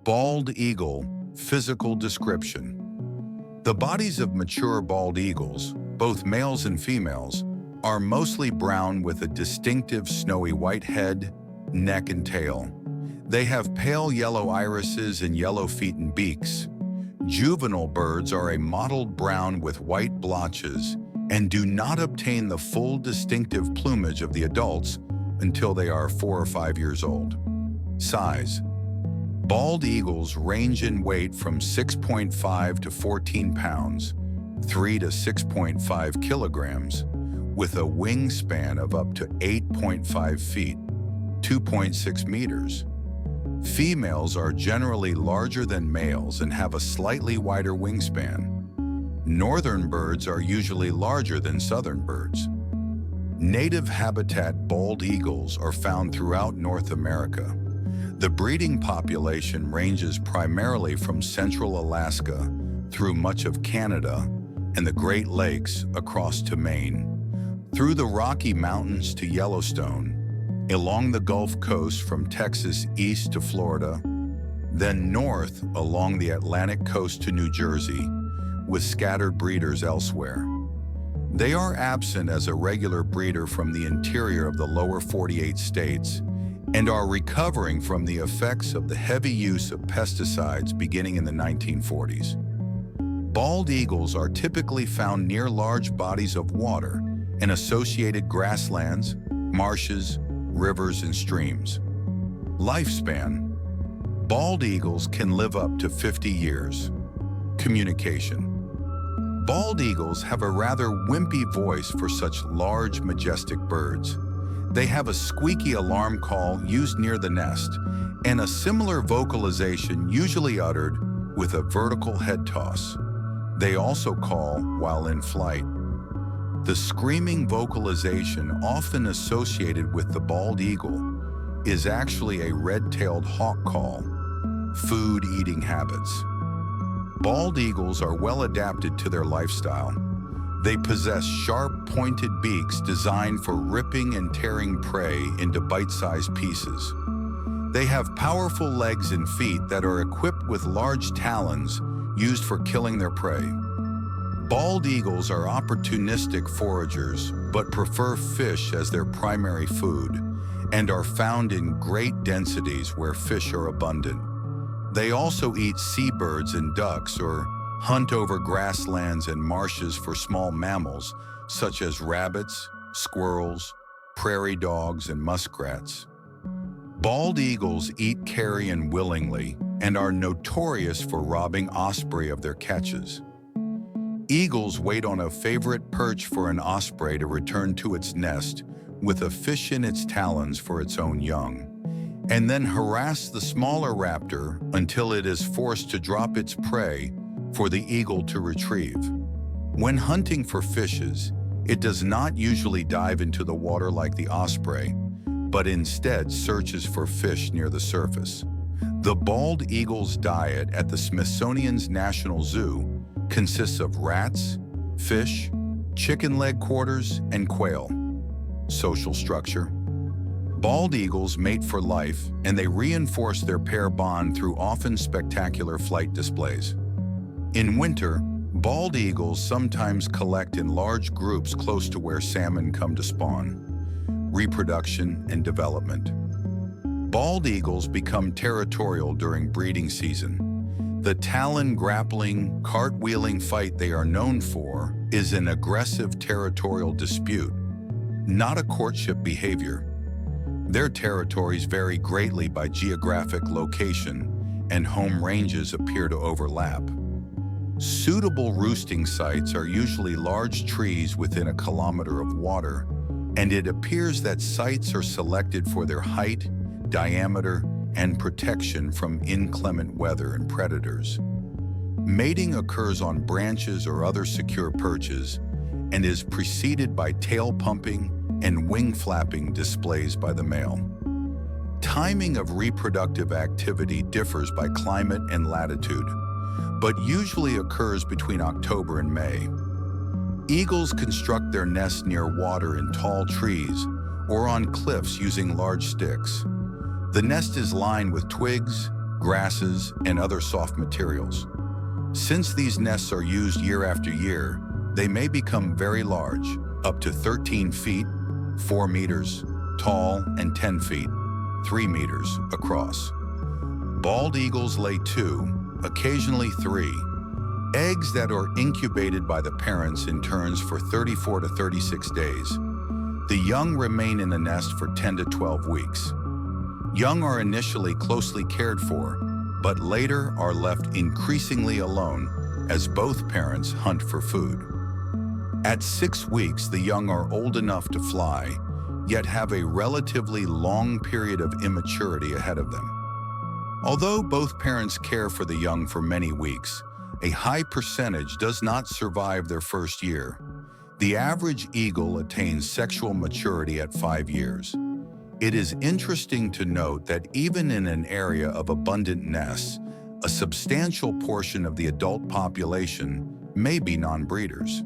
Bald eagle, physical description. The bodies of mature bald eagles, both males and females, are mostly brown with a distinctive snowy white head, neck, and tail. They have pale yellow irises and yellow feet and beaks. Juvenile birds are a mottled brown with white blotches and do not obtain the full distinctive plumage of the adults until they are 4 or 5 years old. Size. Bald eagles range in weight from 6.5 to 14 pounds, 3 to 6.5 kilograms, with a wingspan of up to 8.5 feet, 2.6 meters. Females are generally larger than males and have a slightly wider wingspan. Northern birds are usually larger than southern birds. Native habitat bald eagles are found throughout North America. The breeding population ranges primarily from central Alaska through much of Canada and the Great Lakes across to Maine, through the Rocky Mountains to Yellowstone, along the Gulf Coast from Texas east to Florida, then north along the Atlantic coast to New Jersey, with scattered breeders elsewhere. They are absent as a regular breeder from the interior of the lower 48 states and are recovering from the effects of the heavy use of pesticides beginning in the 1940s. Bald eagles are typically found near large bodies of water and associated grasslands, marshes, rivers, and streams. Lifespan. Bald eagles can live up to 50 years. Communication. Bald eagles have a rather wimpy voice for such large, majestic birds. They have a squeaky alarm call used near the nest and a similar vocalization usually uttered with a vertical head toss. They also call while in flight. The screaming vocalization often associated with the bald eagle is actually a red-tailed hawk call. Food-eating habits. Bald eagles are well adapted to their lifestyle. They possess sharp, pointed beaks designed for ripping and tearing prey into bite-sized pieces. They have powerful legs and feet that are equipped with large talons used for killing their prey. Bald eagles are opportunistic foragers but prefer fish as their primary food and are found in great densities where fish are abundant. They also eat seabirds and ducks or hunt over grasslands and marshes for small mammals such as rabbits, squirrels, prairie dogs, and muskrats. Bald eagles eat carrion willingly and are notorious for robbing osprey of their catches. Eagles wait on a favorite perch for an osprey to return to its nest with a fish in its talons for its own young, and then harass the smaller raptor until it is forced to drop its prey for the eagle to retrieve. When hunting for fishes, it does not usually dive into the water like the osprey, but instead searches for fish near the surface. The bald eagle's diet at the Smithsonian's National Zoo consists of rats, fish, chicken leg quarters, and quail. Social structure. Bald eagles mate for life, and they reinforce their pair bond through often spectacular flight displays. In winter, bald eagles sometimes collect in large groups close to where salmon come to spawn. Reproduction and development. Bald eagles become territorial during breeding season. The talon-grappling, cartwheeling fight they are known for is an aggressive territorial dispute, not a courtship behavior. Their territories vary greatly by geographic location, and home ranges appear to overlap. Suitable roosting sites are usually large trees within a kilometer of water, and it appears that sites are selected for their height, diameter, and protection from inclement weather and predators. Mating occurs on branches or other secure perches and is preceded by tail pumping and wing flapping displays by the male. Timing of reproductive activity differs by climate and latitude, but usually occurs between October and May. Eagles construct their nests near water in tall trees or on cliffs using large sticks. The nest is lined with twigs, grasses, and other soft materials. Since these nests are used year after year, they may become very large, up to 13 feet, 4 meters, tall, and 10 feet, 3 meters, across. Bald eagles lay 2, occasionally 3, eggs that are incubated by the parents in turns for 34 to 36 days. The young remain in the nest for 10 to 12 weeks. Young are initially closely cared for, but later are left increasingly alone as both parents hunt for food. At 6 weeks, the young are old enough to fly, yet have a relatively long period of immaturity ahead of them. Although both parents care for the young for many weeks, a high percentage does not survive their first year. The average eagle attains sexual maturity at 5 years. It is interesting to note that even in an area of abundant nests, a substantial portion of the adult population may be non-breeders.